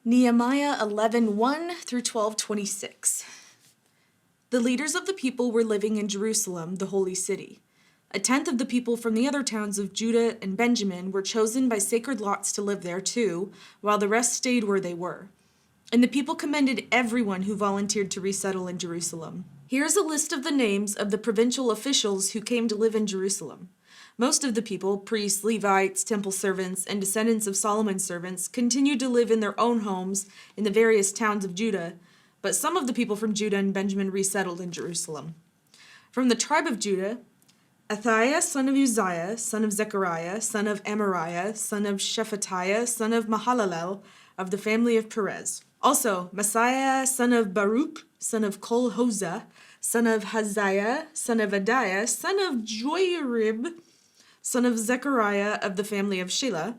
Nehemiah 11:1 through 12:26. The leaders of the people were living in Jerusalem, the holy city. A tenth of the people from the other towns of Judah and Benjamin were chosen by sacred lots to live there too, while the rest stayed where they were. And the people commended everyone who volunteered to resettle in Jerusalem. Here's a list of the names of the provincial officials who came to live in Jerusalem. Most of the people, priests, Levites, temple servants, and descendants of Solomon's servants, continued to live in their own homes in the various towns of Judah, but some of the people from Judah and Benjamin resettled in Jerusalem. From the tribe of Judah, Athaiah, son of Uzziah, son of Zechariah, son of Amariah, son of Shephatiah, son of Mahalalel, of the family of Perez. Also, Messiah, son of Baruch, son of Kol-Hozeh, son of Haziah, son of Adiah, son of Joiarib, son of Zechariah, of the family of Shelah.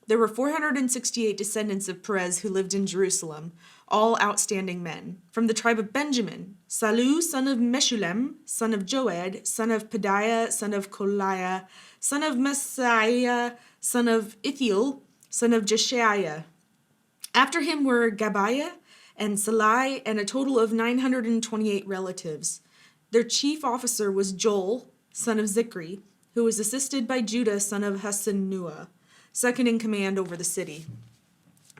There were 468 descendants of Perez who lived in Jerusalem, all outstanding men. From the tribe of Benjamin, Salu, son of Meshulem, son of Joed, son of Pedaiah, son of Koliah, son of Messiah, son of Ithiel, son of Jeshaiah. After him were Gabiah and Salai, and a total of 928 relatives. Their chief officer was Joel, son of Zichri, who was assisted by Judah, son of Hasenuah, second in command over the city.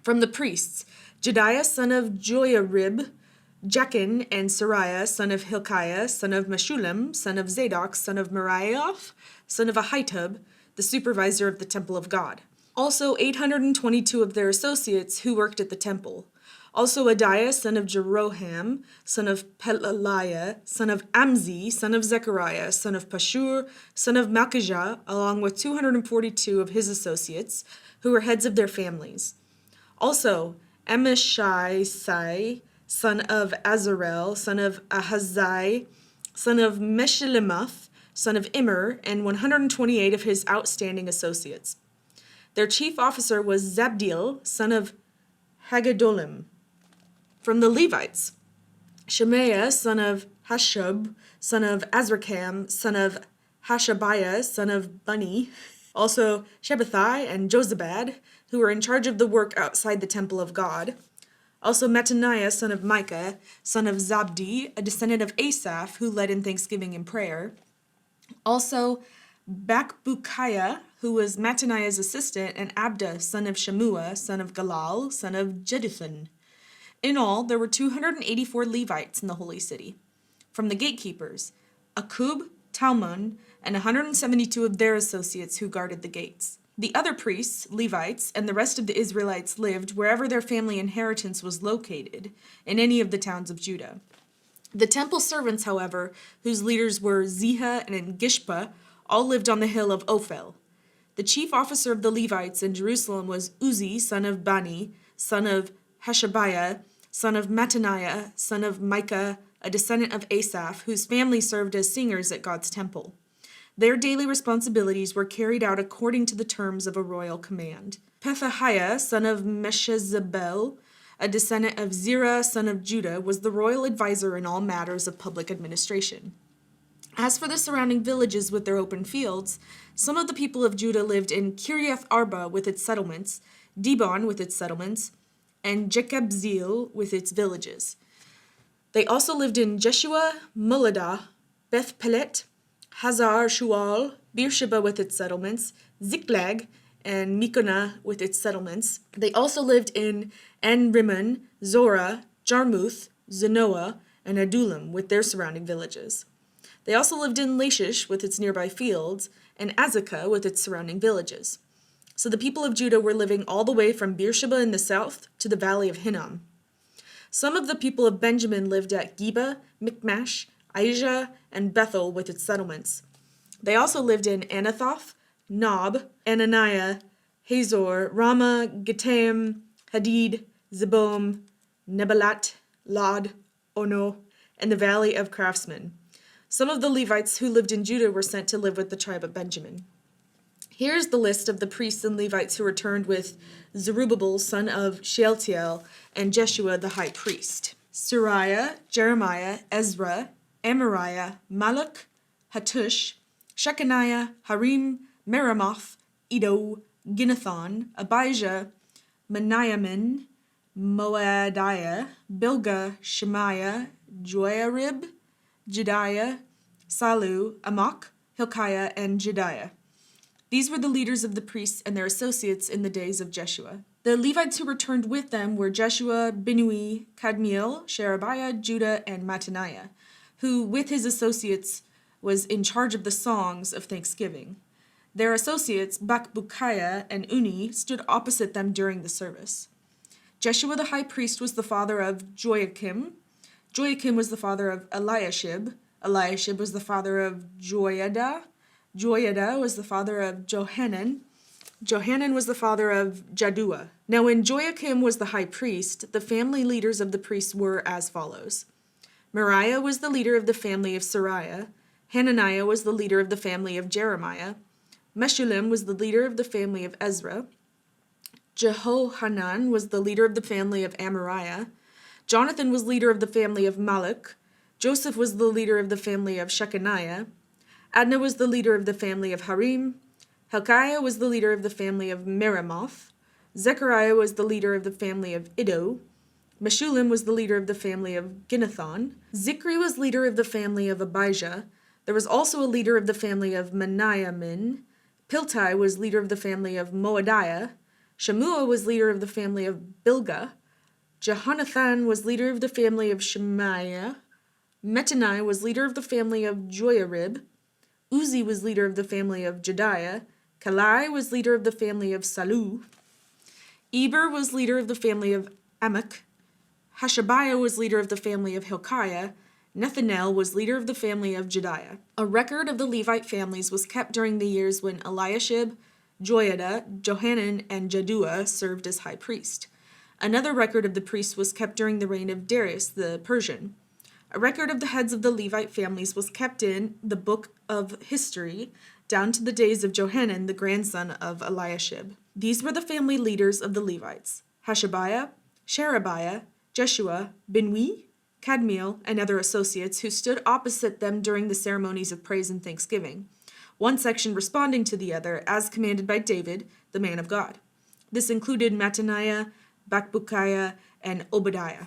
From the priests, Jediah, son of Joiarib, Jachin, and Sariah, son of Hilkiah, son of Meshullam, son of Zadok, son of Meraioth, son of Ahitub, the supervisor of the temple of God. Also 822 of their associates who worked at the temple. Also Adiah, son of Jeroham, son of Pelaliah, son of Amzi, son of Zechariah, son of Pashur, son of Malchijah, along with 242 of his associates, who were heads of their families. Also Amishai, son of Azarel, son of Ahazai, son of Meshillemoth, son of Immer, and 128 of his outstanding associates. Their chief officer was Zabdiel, son of Haggedolim. From the Levites, Shemaiah, son of Hashub, son of Azrikam, son of Hashabiah, son of Bunni. Also Shabbathai and Jozabad, who were in charge of the work outside the temple of God. Also Mattaniah, son of Micah, son of Zabdi, a descendant of Asaph, who led in thanksgiving and prayer. Also Bakbukiah, who was Mattaniah's assistant, and Abda, son of Shemua, son of Galal, son of Jeduthun. In all, there were 284 Levites in the holy city. From the gatekeepers, Akub, Talmon, and 172 of their associates who guarded the gates. The other priests, Levites, and the rest of the Israelites lived wherever their family inheritance was located, in any of the towns of Judah. The temple servants, however, whose leaders were Ziha and Gishpa, all lived on the hill of Ophel. The chief officer of the Levites in Jerusalem was Uzzi, son of Bani, son of Hashabiah, son of Mattaniah, son of Micah, a descendant of Asaph, whose family served as singers at God's temple. Their daily responsibilities were carried out according to the terms of a royal command. Pethahiah, son of Meshezabel, a descendant of Zerah, son of Judah, was the royal advisor in all matters of public administration. As for the surrounding villages with their open fields, some of the people of Judah lived in Kiriath Arba with its settlements, Dibon with its settlements, and Jekabzeel with its villages. They also lived in Jeshua, Moladah, Beth Pelet, Hazar Shual, Beersheba with its settlements, Ziklag, and Mekonah with its settlements. They also lived in En-Rimmon, Zorah, Jarmuth, Zanoah, and Adullam with their surrounding villages. They also lived in Lachish with its nearby fields, and Azekah with its surrounding villages. So the people of Judah were living all the way from Beersheba in the south to the valley of Hinnom. Some of the people of Benjamin lived at Geba, Michmash, Aijah, and Bethel with its settlements. They also lived in Anathoth, Nob, Ananiah, Hazor, Ramah, Gitaim, Hadid, Zebom, Nebalat, Lod, Ono, and the valley of craftsmen. Some of the Levites who lived in Judah were sent to live with the tribe of Benjamin. Here's the list of the priests and Levites who returned with Zerubbabel, son of Shealtiel, and Jeshua the high priest. Sariah, Jeremiah, Ezra, Amariah, Malach, Hattush, Shechaniah, Harim, Meremoth, Iddo, Ginnathon, Abijah, Meniamin, Moadiah, Bilgah, Shemaiah, Joiarib, Jediah, Salu, Amok, Hilkiah, and Jediah. These were the leaders of the priests and their associates in the days of Jeshua. The Levites who returned with them were Jeshua, Binnui, Kadmiel, Sherebiah, Judah, and Mattaniah, who, with his associates, was in charge of the songs of thanksgiving. Their associates, Bakbukiah and Uni, stood opposite them during the service. Jeshua the high priest was the father of Joiakim. Joiakim was the father of Eliashib. Eliashib was the father of Joiada. Joiada was the father of Johanan. Johanan was the father of Jaddua. Now when Joiakim was the high priest, the family leaders of the priests were as follows. Moriah was the leader of the family of Sariah. Hananiah was the leader of the family of Jeremiah. Meshullam was the leader of the family of Ezra. Jehohanan was the leader of the family of Amariah. Jonathan was leader of the family of Malach. Joseph was the leader of the family of Shechaniah. Adnah was the leader of the family of Harim. Hilkiah was the leader of the family of Meremoth. Zechariah was the leader of the family of Iddo. Meshullam was the leader of the family of Ginnethon. Zikri was leader of the family of Abijah. There was also a leader of the family of Meniamin. Piltai was leader of the family of Moadiah. Shammua was leader of the family of Bilgah. Jehonathan was leader of the family of Shemaiah. Metanai was leader of the family of Joiarib. Uzi was leader of the family of Jediah. Kalai was leader of the family of Salu. Eber was leader of the family of Amok. Hashabiah was leader of the family of Hilkiah. Nethanel was leader of the family of Jediah. A record of the Levite families was kept during the years when Eliashib, Joiada, Johanan, and Jaddua served as high priest. Another record of the priests was kept during the reign of Darius the Persian. A record of the heads of the Levite families was kept in the book of history down to the days of Johanan, the grandson of Eliashib. These were the family leaders of the Levites: Hashabiah, Sherebiah, Jeshua, Binnui, Kadmiel, and other associates who stood opposite them during the ceremonies of praise and thanksgiving, one section responding to the other as commanded by David, the man of God. This included Mattaniah, Bakbukiah, and Obadiah.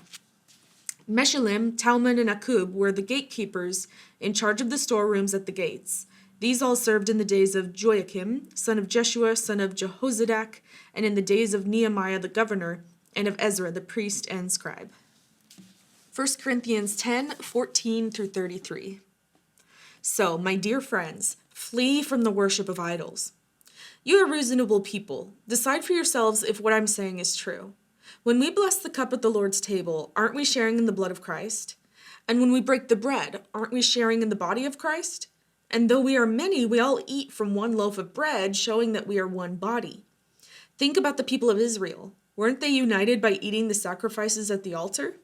Meshullam, Talmon, and Akub were the gatekeepers in charge of the storerooms at the gates. These all served in the days of Joiakim, son of Jeshua, son of Jehozadak, and in the days of Nehemiah the governor, and of Ezra the priest and scribe. 1 Corinthians 10:14-33. So, my dear friends, flee from the worship of idols. You are reasonable people. Decide for yourselves if what I'm saying is true. When we bless the cup at the Lord's table, aren't we sharing in the blood of Christ? And when we break the bread, aren't we sharing in the body of Christ? And though we are many, we all eat from one loaf of bread, showing that we are one body. Think about the people of Israel. Weren't they united by eating the sacrifices at the altar?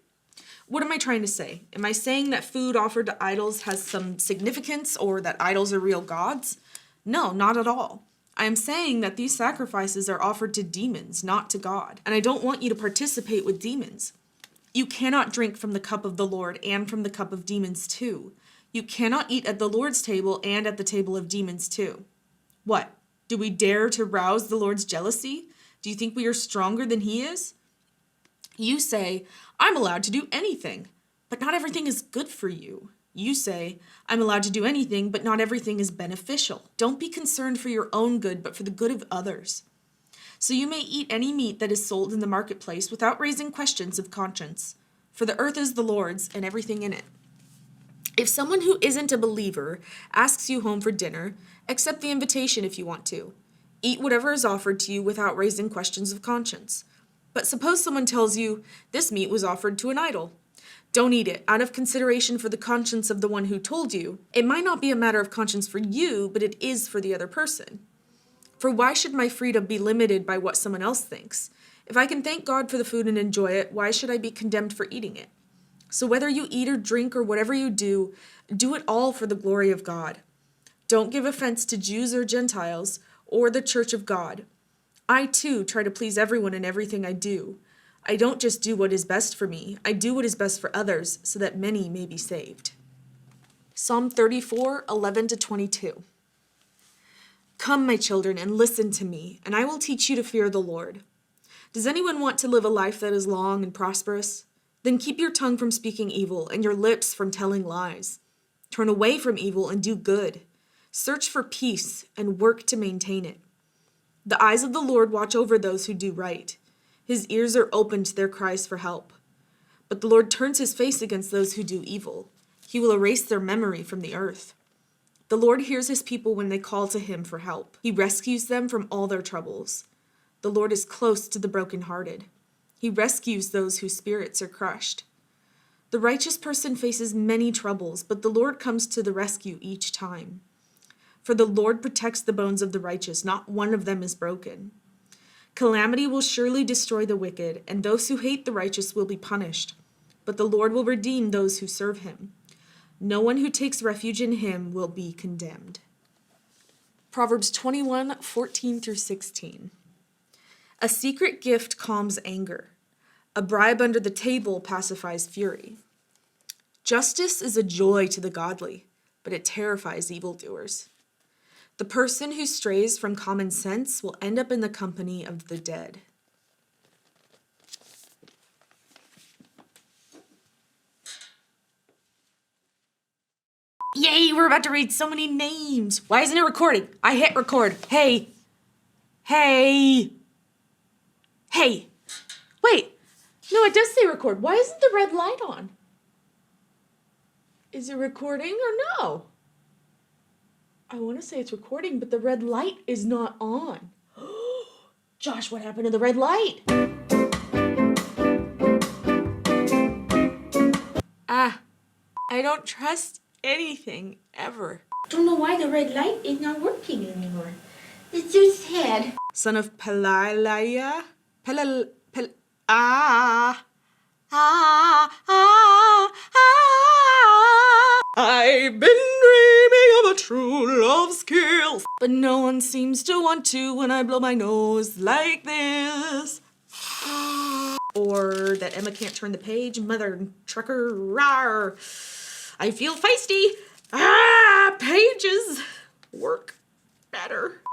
What am I trying to say? Am I saying that food offered to idols has some significance or that idols are real gods? No, not at all. I am saying that these sacrifices are offered to demons, not to God, and I don't want you to participate with demons. You cannot drink from the cup of the Lord and from the cup of demons too. You cannot eat at the Lord's table and at the table of demons too. What? Do we dare to rouse the Lord's jealousy? Do you think we are stronger than he is? You say, I'm allowed to do anything, but not everything is good for you. You say, I'm allowed to do anything, but not everything is beneficial. Don't be concerned for your own good, but for the good of others. So you may eat any meat that is sold in the marketplace without raising questions of conscience, for the earth is the Lord's and everything in it. If someone who isn't a believer asks you home for dinner, accept the invitation if you want to. Eat whatever is offered to you without raising questions of conscience. But suppose someone tells you, this meat was offered to an idol. Don't eat it, out of consideration for the conscience of the one who told you. It might not be a matter of conscience for you, but it is for the other person. For why should my freedom be limited by what someone else thinks? If I can thank God for the food and enjoy it, why should I be condemned for eating it? So whether you eat or drink or whatever you do it all for the glory of God. Don't give offense to Jews or Gentiles or the church of God. I, too, try to please everyone in everything I do. I don't just do what is best for me. I do what is best for others so that many may be saved. Psalm 34:11-22. Come, my children, and listen to me, and I will teach you to fear the Lord. Does anyone want to live a life that is long and prosperous? Then keep your tongue from speaking evil and your lips from telling lies. Turn away from evil and do good. Search for peace and work to maintain it. The eyes of the Lord watch over those who do right. His ears are open to their cries for help. But the Lord turns his face against those who do evil. He will erase their memory from the earth. The Lord hears his people when they call to him for help. He rescues them from all their troubles. The Lord is close to the brokenhearted. He rescues those whose spirits are crushed. The righteous person faces many troubles, but the Lord comes to the rescue each time. For the Lord protects the bones of the righteous, not one of them is broken. Calamity will surely destroy the wicked, and those who hate the righteous will be punished. But the Lord will redeem those who serve him. No one who takes refuge in him will be condemned. Proverbs 21:14-16. A secret gift calms anger. A bribe under the table pacifies fury. Justice is a joy to the godly, but it terrifies evildoers. The person who strays from common sense will end up in the company of the dead. Yay, we're about to read so many names. Why isn't it recording? I hit record. Hey. Wait. No, it does say record. Why isn't the red light on? Is it recording or no? I want to say it's recording, but the red light is not on. Josh, what happened to the red light? I don't trust anything ever. Don't know why the red light is not working anymore. It's so sad. Son of Pelaliah? I've been dreaming of a true love skill, but no one seems to want to when I blow my nose like this. Or that Emma can't turn the page, mother trucker, rawr. I feel feisty. Pages work better.